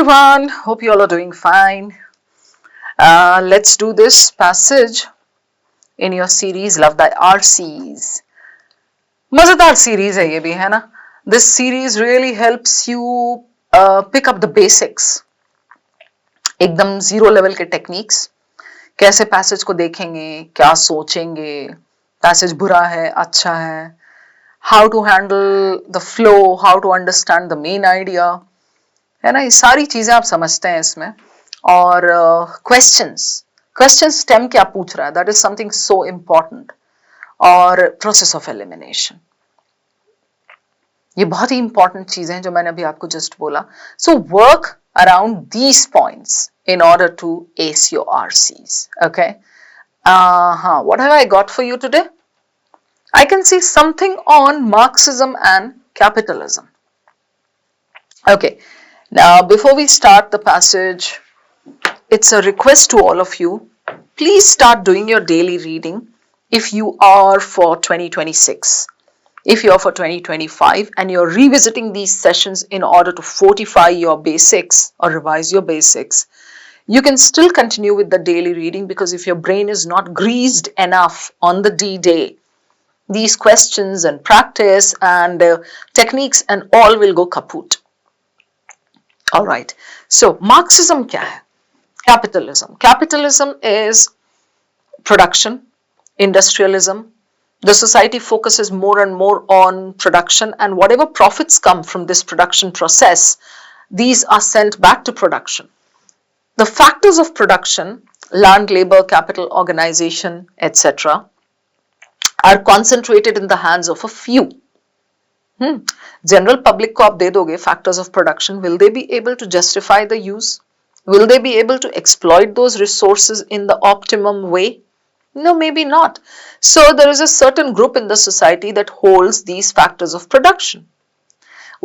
everyone, hope you all are doing fine. Let's do this passage in your series Love Thy RCs. मजेदार series है ये भी है ना. This series really helps you pick up the basics. एकदम zero level के techniques. कैसे passage को देखेंगे, क्या सोचेंगे, passage बुरा है, अच्छा है, how to handle the flow, how to understand the main idea. है ना, ये सारी चीजें आप समझते हैं इसमें. और क्वेश्चन स्टेम क्या पूछ रहा है, that is something so important. और प्रोसेस ऑफ एलिमिनेशन, ये बहुत ही इंपॉर्टेंट चीजें हैं जो मैंने अभी आपको जस्ट बोला. So work around these points in order to ace your RCs. Okay, हाँ, what have I got for you today? I can see something on Marxism and capitalism. Okay, now before we start the passage, it's a request to all of you. Please start doing your daily reading if you are for 2026. If you are for 2025 and you're revisiting these sessions in order to fortify your basics or revise your basics, you can still continue with the daily reading, because if your brain is not greased enough on the D-Day, these questions and practice and techniques and all will go kaput. All right. So Marxism kya hai? Capitalism. Capitalism is production, industrialism. The society focuses more and more on production, and whatever profits come from this production process, these are sent back to production. The factors of production, land, labor, capital, organization, etc., are concentrated in the hands of a few. General public को आप दे दोगे factors of production, will they be able to justify the use? Will they be able to exploit those resources in the optimum way? No, maybe not. So there is a certain group in the society that holds these factors of production.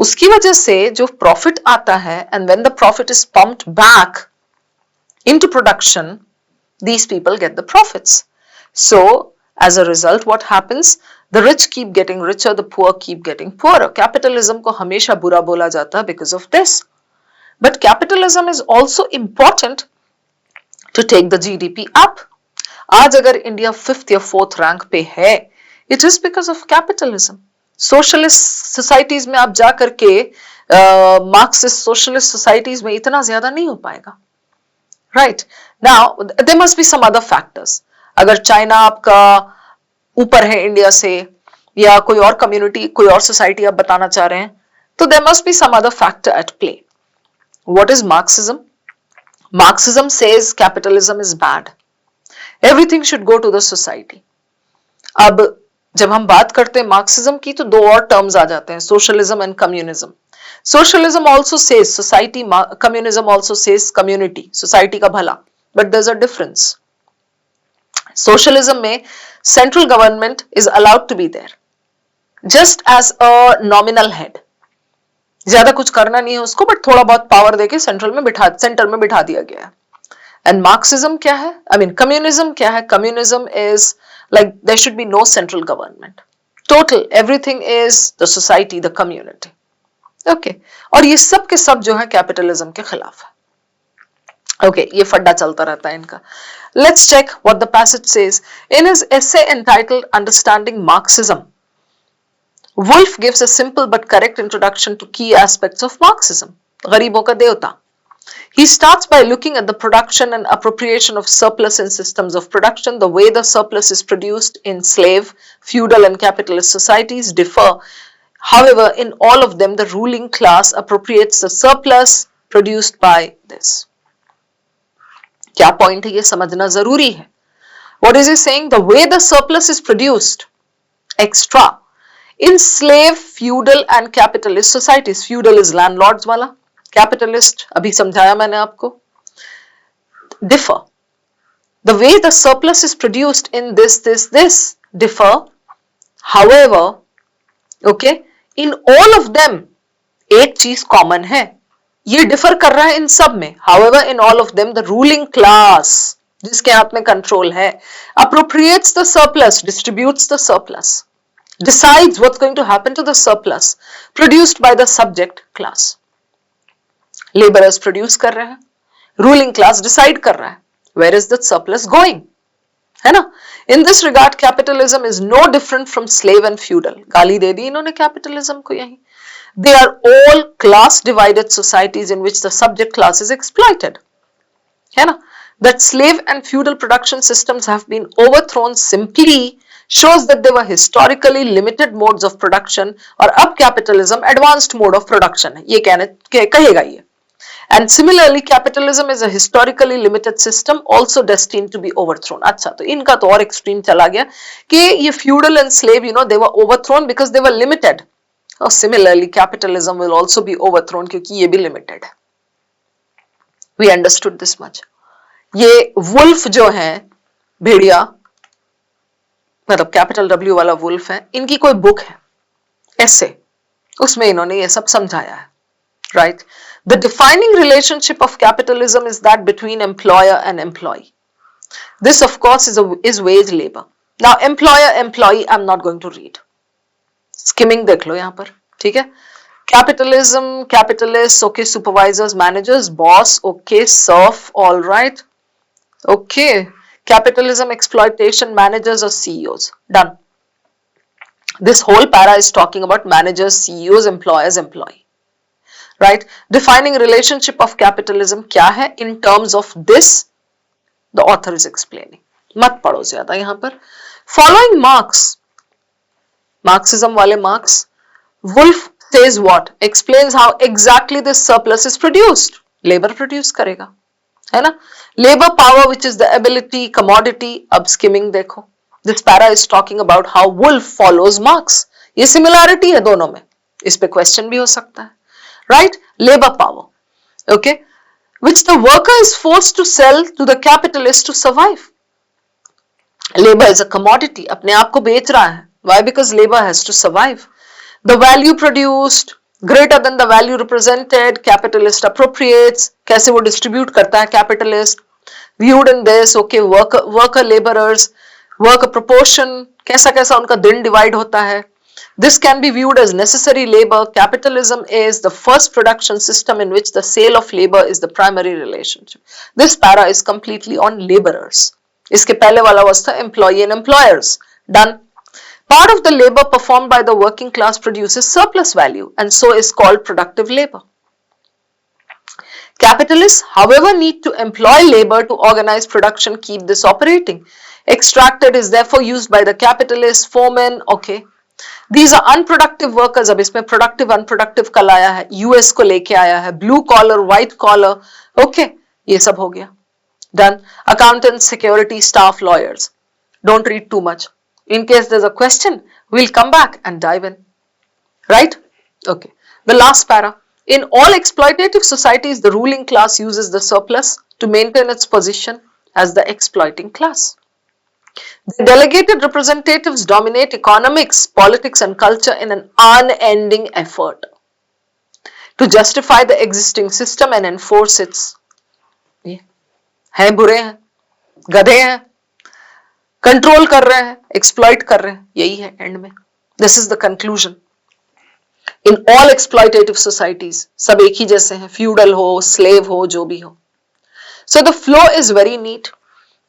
उसकी वजह से जो profit आता है, and when the profit is pumped back into production, these people get the profits. So as a result, what happens? The rich keep getting richer, the poor keep getting poorer. Capitalism को हमेशा बुरा बोला जाता है because of this. But capitalism is also important to take the GDP up. आज अगर India 5th या 4th rank पे है, it is because of capitalism. Socialist societies में आप जा करके Marxist socialist societies में इतना ज्यादा नहीं हो पाएगा. Right. Now there must be some other factors. अगर चाइना आपका ऊपर है इंडिया से, या कोई और कम्युनिटी, कोई और सोसाइटी आप बताना चाह रहे हैं, तो there must be some other factor at play. What is Marxism? Marxism says capitalism is bad, everything should go to the society. अब जब हम बात करते हैं मार्क्सिज्म की, तो दो और टर्म्स आ जाते हैं, socialism and communism. Socialism also says society, communism also says community, society का भला, but there is a difference. Socialism में central government is allowed to be there just as a nominal head. ज्यादा कुछ करना नहीं है उसको, बट थोड़ा बहुत पावर देके सेंटर में बिठा दिया गया है. एंड मार्क्सिज्म क्या है? I mean कम्युनिज्म क्या है? Communism is like there should be no central government. Total everything is the society, the community. Okay. और ये सब के सब जो है कैपिटलिज्म के खिलाफ है. Okay, ये फड्डा चलता रहता है इनका. Let's check what the passage says. In his essay entitled Understanding Marxism, Wolf gives a simple but correct introduction to key aspects of Marxism. गरीबों का देवता. He starts by looking at the production and appropriation of surplus in systems of production. The way the surplus is produced in slave, feudal and capitalist societies differ. However, in all of them, the ruling class appropriates the surplus produced by this. क्या point है ये समझना जरूरी है. What is he saying? The way the surplus is produced, extra, in slave, feudal and capitalist societies. Feudal is landlords वाला, capitalist अभी समझाया मैंने आपको. Differ. The way the surplus is produced in this differ. However, okay, in all of them एक चीज common है, ये differ कर रहा है इन सब में. However, in all of them, the ruling class, जिसके हाथ में कंट्रोल है, appropriates the surplus, distributes the surplus, decides what's going to happen to the surplus produced by the subject class. Labourers produce कर रहे हैं, रूलिंग क्लास डिसाइड कर रहा है where is the surplus going, है ना। In this regard capitalism is no different from slave and feudal. गाली दे दी इन्होंने कैपिटलिज्म को यहीं। They are all class divided societies in which the subject class is exploited, है ना। That slave and feudal production systems have been overthrown simply shows that they were historically limited modes of production और अब capitalism advanced mode of production है, ये कहेगा ये। And similarly capitalism is a historically limited system also destined to be overthrown। अच्छा, तो इनका तो और extreme चला गया कि ये feudal and slave they were overthrown because they were limited, और similarly capitalism will also be overthrown क्योंकि ये भी limited है। We understood this much। ये वुल्फ जो है, भेड़िया, मतलब कैपिटल W वाला वुल्फ है, इनकी कोई बुक है ऐसे, उसमें इन्होंने ये सब समझाया है, right. The defining relationship of capitalism is that between employer and employee. This of course is wage labour. Now employer employee I am not going to read, skimming देख लो यहां पर, ठीक है। Capitalism, capitalist, okay, supervisors, managers, boss, okay, serf, all right, okay, capitalism, exploitation, managers or CEOs, done। This whole para is talking about managers, CEOs, employers, employee, right। Defining relationship of capitalism क्या है in terms of this, the author is explaining। मत पढ़ो ज्यादा यहां पर। Following Marx, Marxism वाले Marx, Wolf says what, explains how exactly this surplus is produced, labor produce करेगा, है ना। Labour power which is the ability, commodity, अब स्किमिंग देखो। This para is talking about how Wolff follows Marx, ये similarity है दोनों में, इस पे क्वेश्चन भी हो सकता है, right. Labour power, okay, which the worker is forced to sell to the capitalist to survive. Labour is a commodity, अपने आप को बेच रहा है, why, because labour has to survive. The value produced greater than the value represented, capitalist appropriates, कैसे वो distribute करता है capitalist, viewed in this, okay, worker laborers, worker proportion, कैसा कैसा उनका दिन divide होता है, this can be viewed as necessary labor। Capitalism is the first production system in which the sale of labor is the primary relationship। This para is completely on laborers, इसके पहले वाला was था employee and employers, done। Part of the labor performed by the working class produces surplus value and so is called productive labor। Capitalists, however, need to employ labor to organize production, keep this operating। Extracted is therefore used by the capitalists, foremen, okay। These are unproductive workers, अब इसमें productive unproductive का लाया है, US को लेके आया है, blue collar, white collar, okay, ये सब हो गया, done। Accountants, security, staff, lawyers, don't read too much। In case there's a question, we'll come back and dive in, right? Okay. The last para. In all exploitative societies, the ruling class uses the surplus to maintain its position as the exploiting class. The delegated representatives dominate economics, politics and culture in an unending effort to justify the existing system and enforce its, हैं बुरे हैं, गधे हैं, control कर रहे हैं, exploit कर रहे हैं, यही है एंड में। This is the conclusion. In all exploitative societies सब एक ही जैसे हैं, फ्यूडल हो, स्लेव हो, जो भी हो। So the flow is very neat.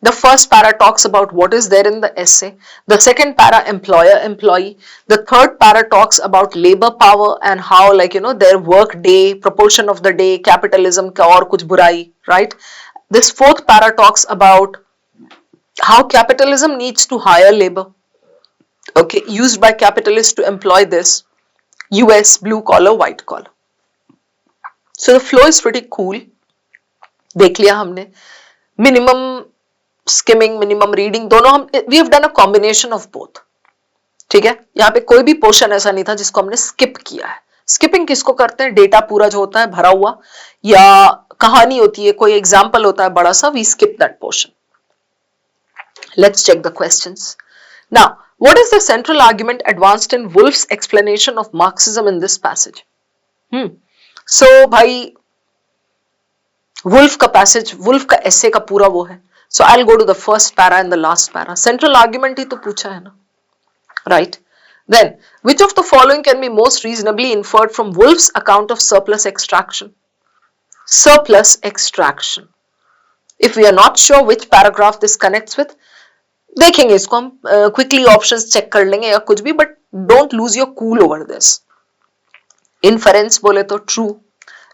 The first para talks about what is there in the essay. The second para, employer employee. The third para talks about labor power and how, like, their work day, proportion of the day, capitalism का और कुछ बुराई, right? This fourth para talks about how capitalism needs to hire labor, okay, used by capitalists to employ this US blue collar, white collar। So the flow is pretty cool, देख लिया हमने। minimum skimming, minimum reading, दोनों हम we have done a combination of both, ठीक है। यहाँ पे कोई भी पोर्शन ऐसा नहीं था जिसको हमने स्किप किया है। स्किपिंग किसको करते हैं, डेटा पूरा जो होता है भरा हुआ या कहानी होती है, कोई एग्जाम्पल होता है बड़ा सा, we skip that portion. Let's check the questions. Now, what is the central argument advanced in Wolff's explanation of Marxism in this passage? So, भाई, Wolff का passage, Wolff का essay का पूरा वो है। So, I'll go to the first para and the last para. Central argument ही तो पूछा है ना, right? Then, which of the following can be most reasonably inferred from Wolff's account of surplus extraction? surplus extraction. If we are not sure which paragraph this connects with, देखेंगे इसको हम quickly options check कर लेंगे या कुछ भी, but don't lose your cool over this. Inference बोले तो true,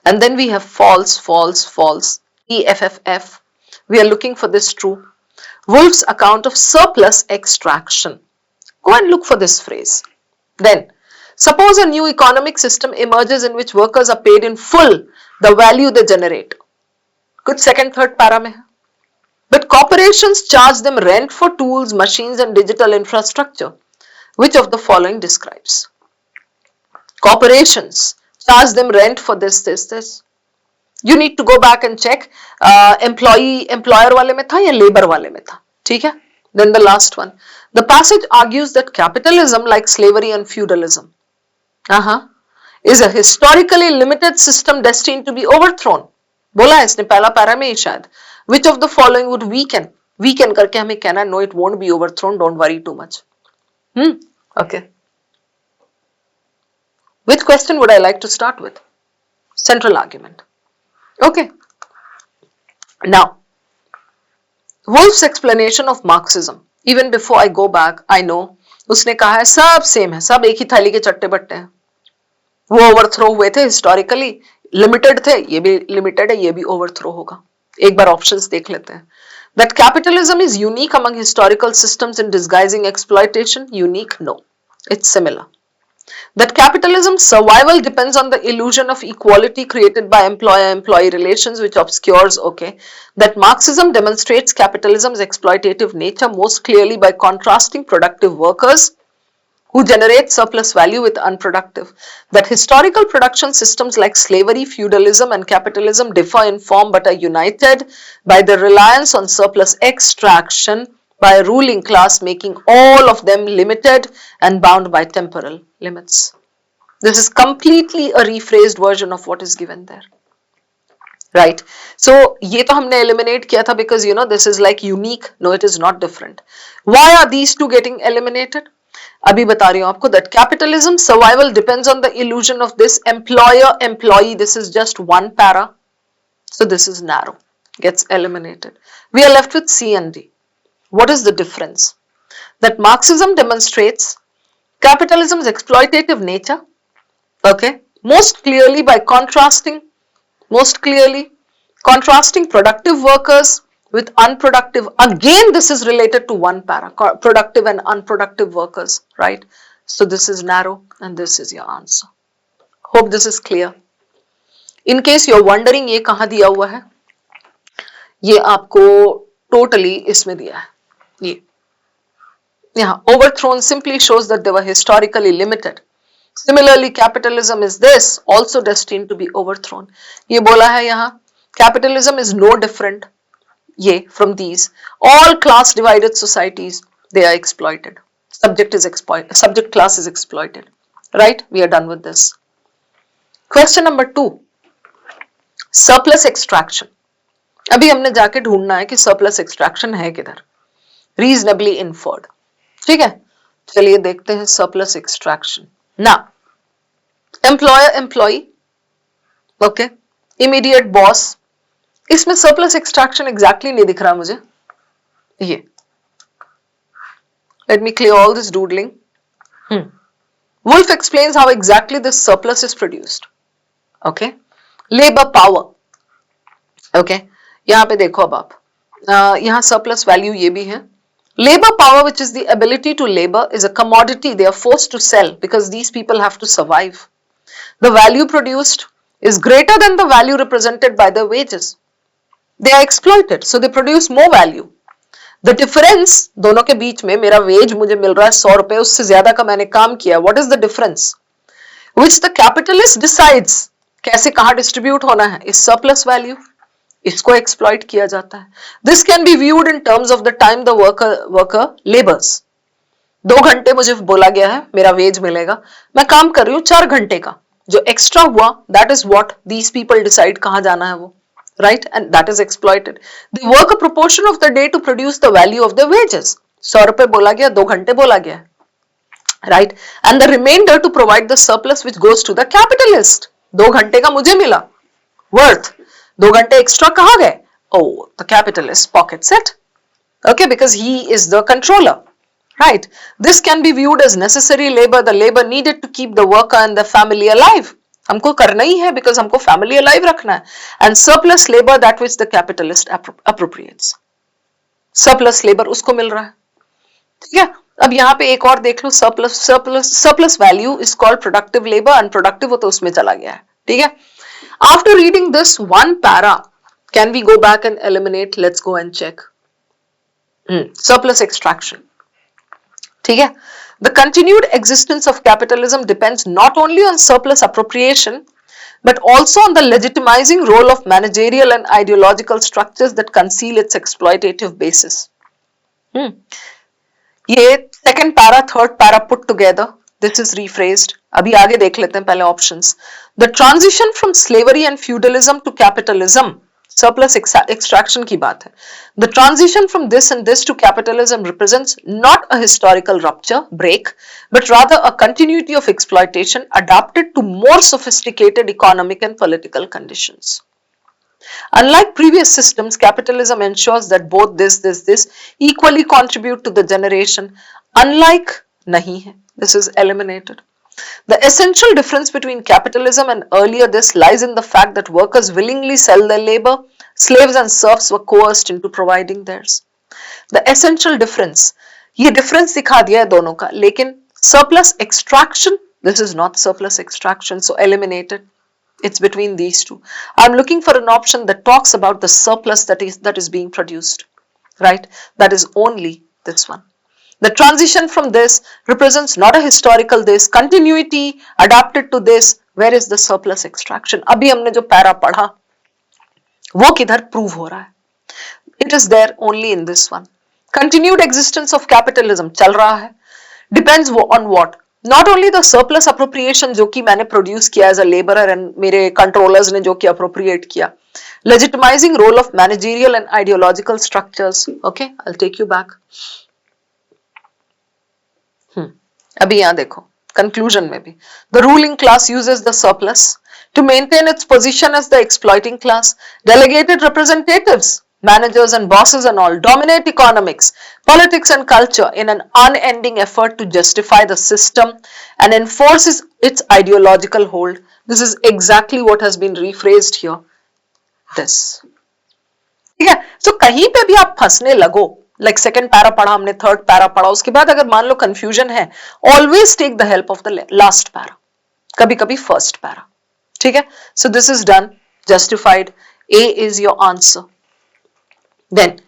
and then we have false false false, EFFF. We are looking for this true. Wolf's account of surplus extraction. Go and look for this phrase. Then, suppose a new economic system emerges in which workers are paid in full the value they generate. कुछ second third para में है. But corporations charge them rent for tools, machines and digital infrastructure. Which of the following describes? Corporations charge them rent for this. You need to go back and check employer वाले में था या labor वाले में था, ठीक है? Then the last one. The passage argues that capitalism, like slavery and feudalism, is a historically limited system destined to be overthrown. बोला है इसने पहला पैरा में ही शायद. Which of the following would weaken? Weaken करके हमें कहना है, no, it won't be overthrown, don't worry too much. Okay. Which question would I like to start with? Central argument. Okay. Now, Wolff's explanation of Marxism. Even before I go back, I know उसने कहा है सब same है, सब एक ही थाली के चट्टे बट्टे हैं. वो ओवरथ्रो हुए थे हिस्टोरिकली, लिमिटेड थे, ये भी लिमिटेड है, ये भी ओवरथ्रो होगा. एक बार ऑप्शंस देख लेते हैं. That capitalism is unique among historical systems in disguising exploitation? Unique? No. It's similar. That capitalism's survival depends on the illusion of equality created by employer-employee relations, which obscures, okay. That Marxism demonstrates capitalism's exploitative nature most clearly by contrasting productive workers who generate surplus value with unproductive. That historical production systems like slavery, feudalism and capitalism differ in form but are united by the reliance on surplus extraction by a ruling class, making all of them limited and bound by temporal limits. This is completely a rephrased version of what is given there. Right. So, ये तो हमने eliminate किया था because you know this is like unique. No, it is not different. Why are these two getting eliminated? अभी बता रही हूँ आपको that capitalism survival depends on the illusion of this employer-employee. This is just one para. So, this is narrow. Gets eliminated. We are left with C and D. What is the difference? That Marxism demonstrates capitalism's exploitative nature, okay, most clearly by contrasting productive workers with unproductive. Again, this is related to one para, productive and unproductive workers, right? So this is narrow and this is your answer. Hope this is clear. In case you're wondering ये कहाँ दिया हुआ है, ये आपको totally इसमें दिया है. ये यहाँ overthrown simply shows that they were historically limited. Similarly, capitalism is this also destined to be overthrown. ये बोला है यहाँ capitalism is no different ये from these. All class divided societies, they are exploited. Subject class is exploited. Right? We are done with this. Question number 2. Surplus extraction. अभी हमने जाके ढूंढना है कि surplus extraction है किधर. Reasonably inferred. ठीक है, चलिए देखते हैं surplus extraction. Now, employer-employee, okay, immediate boss. इसमें surplus extraction exactly नहीं दिख रहा मुझे. ये. Let me clear all this doodling. Wolff explains how exactly this surplus is produced. Okay, labor power. Okay, यहाँ पे देखो अब आप. यहाँ surplus value ये भी है. Labor power, which is the ability to labor, is a commodity they are forced to sell because these people have to survive. The value produced is greater than the value represented by their wages. They are exploited, so they produce more value. The difference दोनों के बीच में मेरा wage मुझे मिल रहा है 100 रुपए, उससे ज्यादा का मैंने काम किया. What is the difference? Which the capitalist decides कैसे कहाँ distribute होना है is surplus value. इसको exploit किया जाता है. This can be viewed in terms of the time the worker labors. 2 घंटे मुझे बोला गया है मेरा wage मिलेगा, मैं काम कर रही हूँ 4 घंटे का, जो extra हुआ that is what these people decide कहाँ जाना है वो, right? And that is exploited. They work a proportion of the day to produce the value of their wages. 100 रुपए बोला गया, 2 घंटे बोला गया, right? And the remainder to provide the surplus which goes to the capitalist. 2 घंटे का मुझे मिला worth, 2 घंटे एक्स्ट्रा कहाँ गए? Oh, the capitalist pockets it. Okay, because he is the controller. Right. This can be viewed as necessary labor, the labor needed to keep the worker and the family alive. हमको करना ही है because हमको family alive रखना है. And surplus labor that which the capitalist appropriates. Surplus labor उसको मिल रहा है. ठीक है. अब यहाँ पे एक और देख लो, surplus value is called productive labor, unproductive हो तो उसमें चला गया है. ठीक है. After reading this one para, can we go back and eliminate? Let's go and check. Surplus extraction. ठीक है. The continued existence of capitalism depends not only on surplus appropriation but also on the legitimizing role of managerial and ideological structures that conceal its exploitative basis. ये second para, third para put together, this is rephrased. अभी आगे देख लेते हैं पहले options. The transition from slavery and feudalism to capitalism, surplus extraction की बात है. The transition from this and this to capitalism represents not a historical rupture, break, but rather a continuity of exploitation adapted to more sophisticated economic and political conditions. Unlike previous systems, capitalism ensures that both this equally contribute to the generation. Unlike nahi hai, this is eliminated. The essential difference between capitalism and earlier this lies in the fact that workers willingly sell their labor, slaves and serfs were coerced into providing theirs. The essential difference, ये difference दिखा दिया है दोनों का, लेकिन surplus extraction, this is not surplus extraction, so eliminated. It's between these two. I'm looking for an option that talks about the surplus that is being produced, right? That is only this one. The transition from this represents not a historical this, continuity adapted to this. Where is the surplus extraction? अभी हमने जो para पढ़ा वो किधर prove हो रहा है? It is there only in this one. Continued existence of capitalism चल रहा है. Depends on what? Not only the surplus appropriation जो कि मैंने produce किया as a laborer and मेरे controllers ने जो कि appropriate किया. Legitimizing role of managerial and ideological structures. Okay, I'll take you back. अभी यहाँ देखो conclusion में भी the ruling class uses the surplus to maintain its position as the exploiting class. Delegated representatives, managers and bosses and all dominate economics, politics and culture in an unending effort to justify the system and enforce its ideological hold. This is exactly what has been rephrased here. This. ठीक है. So कहीं पे भी आप फंसने लगो, like second para पढ़ा हमने, third para पढ़ा, उसके बाद अगर मान लो confusion है, always take the help of the last para, कभी कभी first para. ठीक है. So this is done, justified. A is your answer. Then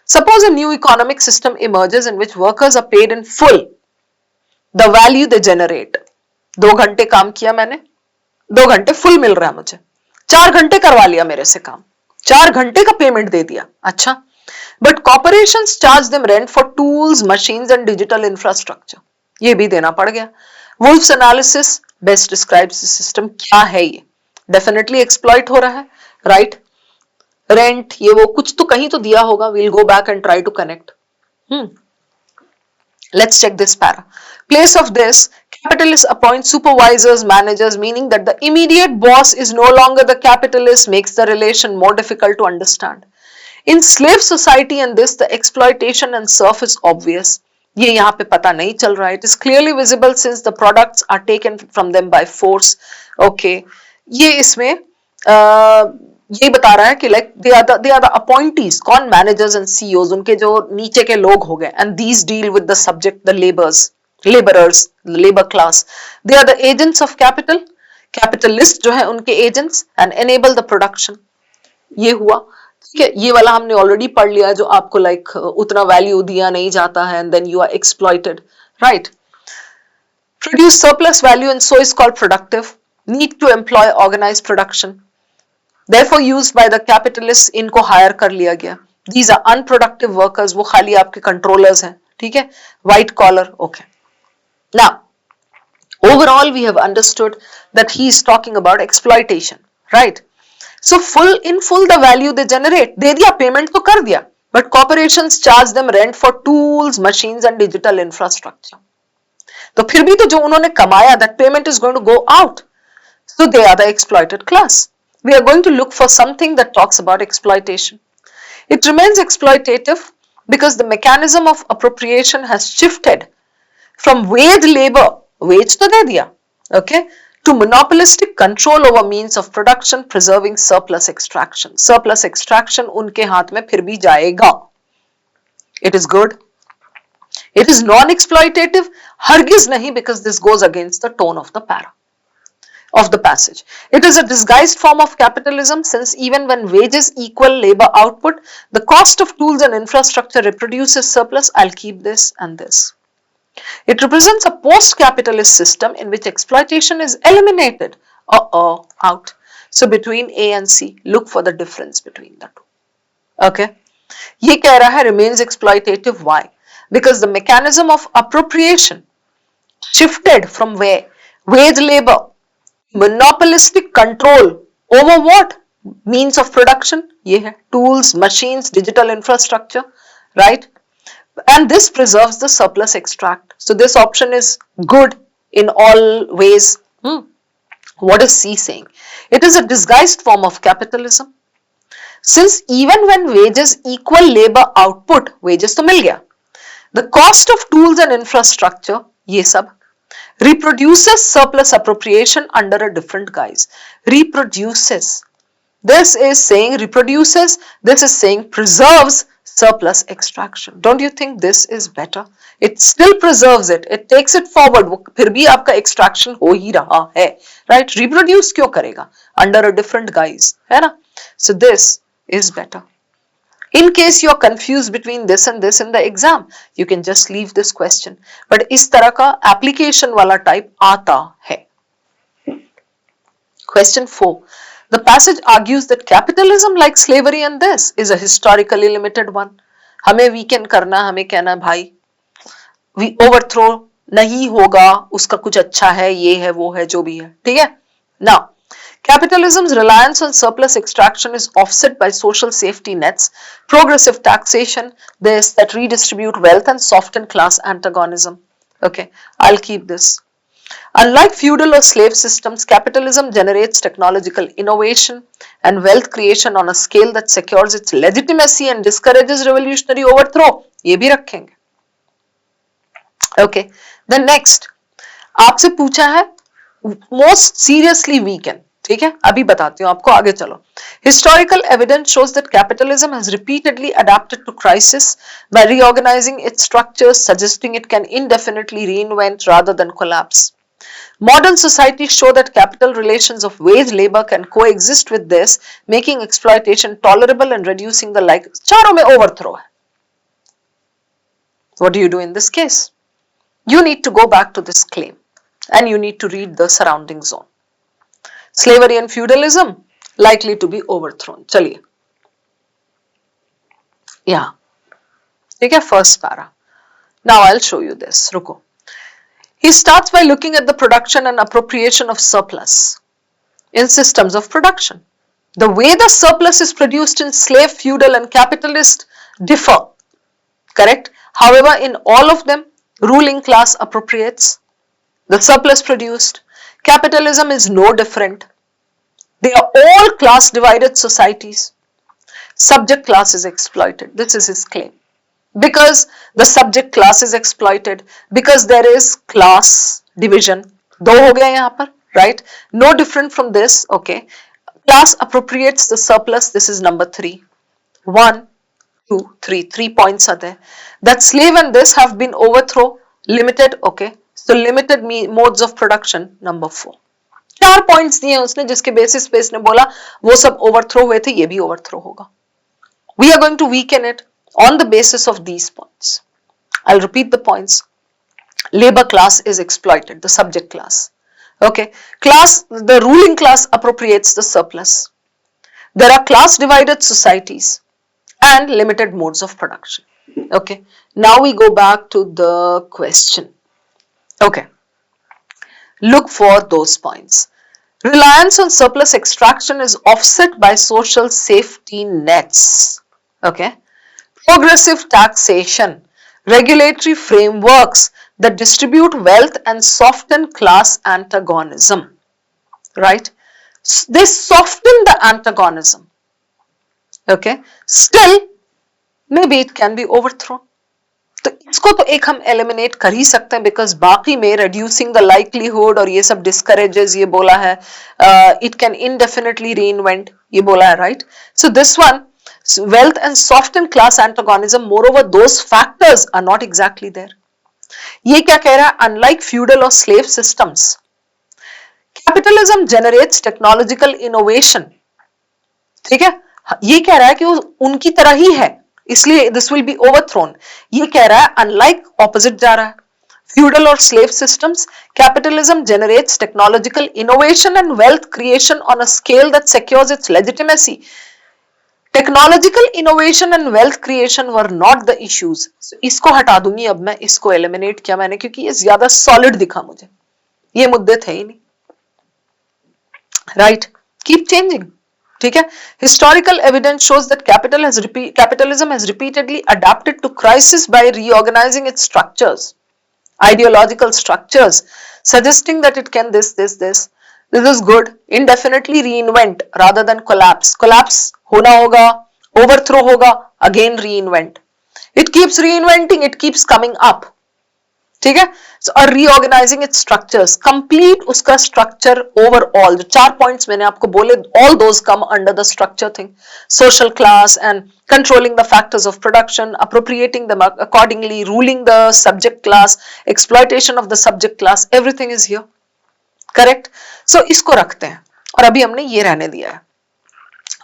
suppose a new economic system emerges in which workers are paid in full the value they generate. 2 घंटे काम किया मैंने, 2 घंटे full मिल रहा है मुझे, 4 घंटे करवा लिया मेरे से काम, 4 घंटे का पेमेंट दे दिया. अच्छा, but corporations charge them rent for tools, machines and digital infrastructure. ये भी देना पड़ गया. Wolff's analysis best describes the system. क्या है ये? Definitely exploit हो रहा है, right? Rent, ये वो कुछ तो कहीं तो दिया होगा. We'll go back and try to connect. Let's check this para. Place of this, capitalists appoint supervisors, managers, meaning that the immediate boss is no longer the capitalist, makes the relation more difficult to understand. In slave society and this, the exploitation and serf is obvious. ये यहाँ पे पता नहीं चल रहा है. It is clearly visible since the products are taken from them by force. Okay, ये इसमें ये बता रहा है कि like they are the appointees. कौन? Managers and CEOs, उनके जो नीचे के लोग हो गए. And these deal with the subject, the laborers, the labor class. They are the agents of capital. Capitalist जो है उनके agents and enable the production. ये हुआ. ठीक है. ये वाला हमने ऑलरेडी पढ़ लिया जो आपको लाइक उतना वैल्यू दिया नहीं जाता है and then you are exploited, right? Produce surplus value and so is called productive. Need to employ organized production. Therefore used by the capitalists, इनको हायर कर लिया गया. These are unproductive workers, वो खाली आपके controllers हैं. ठीक है. White collar, okay. Now overall we have understood that he is talking about exploitation, right? So in full the value they generate, दे दिया, पेमेंट तो कर दिया, but corporations charge them rent for tools, machines and digital infrastructure. तो फिर भी तो जो उन्होंने कमाया, that payment is going to go out. So they are the exploited class. we are going to look for something that talks about exploitation. It remains exploitative because the mechanism of appropriation has shifted from wage labor, wage to दे दिया, okay, to monopolistic control over means of production, preserving surplus extraction. Surplus extraction उनके हाथ में फिर भी जाएगा. It is good. It is non-exploitative, हरगिज नहीं, because this goes against the tone of the passage. It is a disguised form of capitalism, since even when wages equal labor output, the cost of tools and infrastructure reproduces surplus. I'll keep this and this. It represents a post-capitalist system in which exploitation is eliminated. Out. So between A and C, look for the difference between the two. Okay. ये कह रहा है remains exploitative. Why? Because the mechanism of appropriation shifted from where? Wage labor, monopolistic control over what? Means of production. ये है tools, machines, digital infrastructure, right? And this preserves the surplus extract. So this option is good in all ways. What is C saying? It is a disguised form of capitalism. Since even when wages equal labor output, wages तो मिल गया, the cost of tools and infrastructure, ये सब, reproduces surplus appropriation under a different guise. Reproduces. This is saying reproduces, this is saying preserves surplus extraction. Don't you think this is better? It still preserves it. It takes it forward. फिर भी आपका extraction हो ही रहा है, right? Reproduce क्यों करेगा? Under a different guise, है ना? So this is better. In case you are confused between this and this in the exam, you can just leave this question. But इस तरह का application वाला type आता है. Question 4. The passage argues that capitalism, like slavery and this, is a historically limited one. हमें weaken करना, हमें कहना भाई, we overthrow नहीं होगा, उसका कुछ अच्छा है, ये है, वो है, जो भी है, ठीक है? Now, capitalism's reliance on surplus extraction is offset by social safety nets, progressive taxation, this that redistribute wealth and soften class antagonism. Okay, I'll keep this. Unlike feudal or slave systems, capitalism generates technological innovation and wealth creation on a scale that secures its legitimacy and discourages revolutionary overthrow. ये भी रखेंगे. Okay, the next, आपसे पूछा है most seriously weaken. ठीक है, अभी बताती हूँ आपको, आगे चलो. Historical evidence shows that capitalism has repeatedly adapted to crisis by reorganizing its structures, suggesting it can indefinitely reinvent rather than collapse. Modern societies show that capital relations of wage labor can coexist with this, making exploitation tolerable and reducing the like. चारों में overthrow है. What do you do in this case? You need to go back to this claim and you need to read the surrounding zone. Slavery and feudalism likely to be overthrown. चलिए. Yeah. ठीक है, first para. Now I'll show you this. रुको. He starts by looking at the production and appropriation of surplus in systems of production. The way the surplus is produced in slave, feudal and capitalist differ, correct? However, in all of them, ruling class appropriates the surplus produced. Capitalism is no different. They are all class divided societies. Subject class is exploited. This is his claim. Because the subject class is exploited, because there is class division. दो हो गया यहाँ पर, right? No different from this, okay? Class appropriates the surplus. This is number 3. 1, 2, 3. 3 points are there. That slave and this have been overthrown, limited, okay? So limited modes of production, number 4. 4 points दिए उसने जिसके basis पे इसने बोला वो सब overthrow हुए थे, ये भी overthrow होगा. We are going to weaken it on the basis of these points. I'll repeat the points. Labor class is exploited, the subject class. Okay, the ruling class appropriates the surplus. There are class divided societies and limited modes of production. Okay, now we go back to the question. Okay, look for those points. Reliance on surplus extraction is offset by social safety nets. Okay, progressive taxation, regulatory frameworks that distribute wealth and soften class antagonism, right? they soften the antagonism. Okay, still maybe it can be overthrown. तो इसको तो एक हम eliminate कर ही सकते हैं, because बाकी में reducing the likelihood और ये सब discourages ये बोला है, it can indefinitely reinvent ये बोला है, right? So this one, wealth and soften class antagonism, moreover those factors are not exactly there. ये क्या कह रहा है? Unlike feudal or slave systems, capitalism generates technological innovation. ठीक है, ये कह रहा है कि वो उनकी तरह ही है, इसलिए दिस विल बी ओवरथ्रोन. ये कह रहा है अनलाइक ऑपोजिट जा रहा है. Feudal or slave systems, capitalism generates technological innovation and wealth creation on a scale that secures its legitimacy. Technological innovation and wealth creation were not the issues. So, इसको हटा दूंगी अब मैं, इसको एलिमिनेट किया मैंने क्योंकि ये ज्यादा सॉलिड दिखा मुझे, ये मुद्दे थे ही नहीं. Right, keep changing. ठीक है, historical evidence shows that capitalism has repeatedly adapted to crisis by reorganizing its structures, ideological structures, suggesting that it can this is good. Indefinitely reinvent rather than collapse. Collapse होना होगा, overthrow होगा, again reinvent. It keeps reinventing, it keeps coming up. ठीक है, so और reorganizing its structures, complete उसका structure overall. जो 4 points मैंने आपको बोले, all those come under the structure thing. Social class and controlling the factors of production, appropriating them accordingly, ruling the subject class, exploitation of the subject class, everything is here. Correct? So इसको रखते हैं और अभी हमने ये रहने दिया है.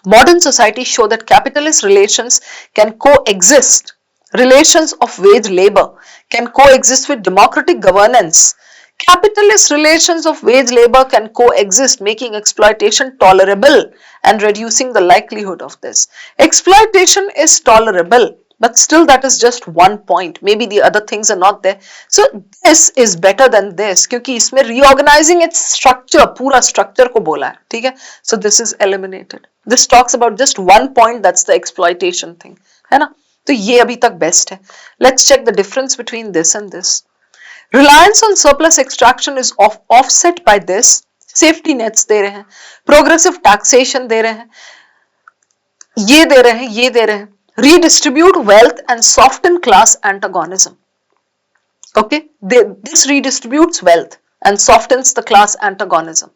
Modern societies show that capitalist relations can coexist. Relations of wage labor can coexist with democratic governance. Capitalist relations of wage labor can coexist, making exploitation tolerable and reducing the likelihood of this. Exploitation is tolerable, but still that is just one point. Maybe the other things are not there. So this is better than this क्योंकि इसमें reorganizing its structure, पूरा structure को बोला है, ठीक है? So this is eliminated. This talks about just one point, that's the exploitation thing, है ना? तो ये अभी तक बेस्ट है. Let's check the difference between this and this. Reliance on surplus extraction is offset by this. Safety nets दे रहे हैं, प्रोग्रेसिव टैक्सेशन दे रहे हैं, ये दे रहे हैं, ये दे रहे हैं. Redistribute wealth and soften class antagonism. Okay, this redistributes wealth and softens the class antagonism.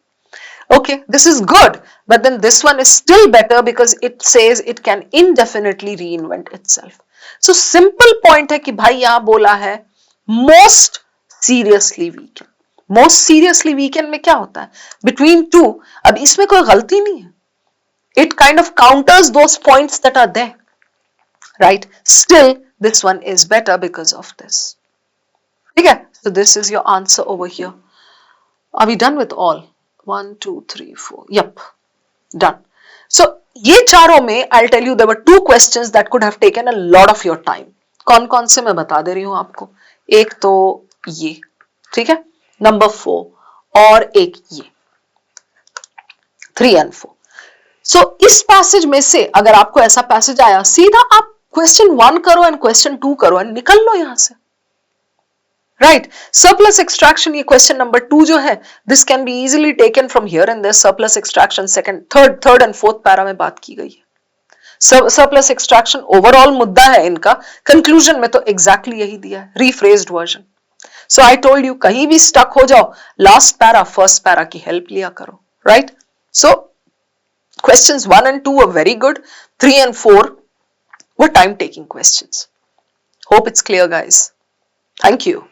Okay, this is good, but then this one is still better because it says it can indefinitely reinvent itself. So simple point है कि भाई यहाँ बोला है most seriously weaken. Most seriously weaken में क्या होता है? Between two. अब इसमें कोई गलती नहीं है. It kind of counters those points that are there. Right? Still, this one is better because of this. ठीक है? So this is your answer over here. Are we done with all? 1, 2, 3, 4. Yep, done. So ये चारों में I'll tell you there were 2 questions that could have taken a lot of your time. कौन कौन से मैं बता दे रही हूँ आपको. एक तो ये, ठीक है, नंबर 4 और एक ये 3 and 4. So इस पैसेज में से अगर आपको ऐसा पैसेज आया, सीधा आप क्वेश्चन 1 करो एंड क्वेश्चन 2 करो एंड निकल लो यहां से. राइट, सरप्लस एक्सट्रैक्शन, ये क्वेश्चन नंबर 2 जो है, this can be easily taken from here and there. Surplus extraction second, third and fourth para में बात की गई है. सरप्लस एक्सट्रैक्शन ओवरऑल मुद्दा है इनका, कंक्लूजन में तो एग्जैक्टली यही दिया है, rephrased version. So I told you, कहीं भी स्टक हो जाओ, लास्ट पैरा फर्स्ट पैरा की हेल्प लिया करो. Right, so questions 1 and 2 were very good. 3 and 4 were time taking questions. Hope it's clear, guys. Thank you.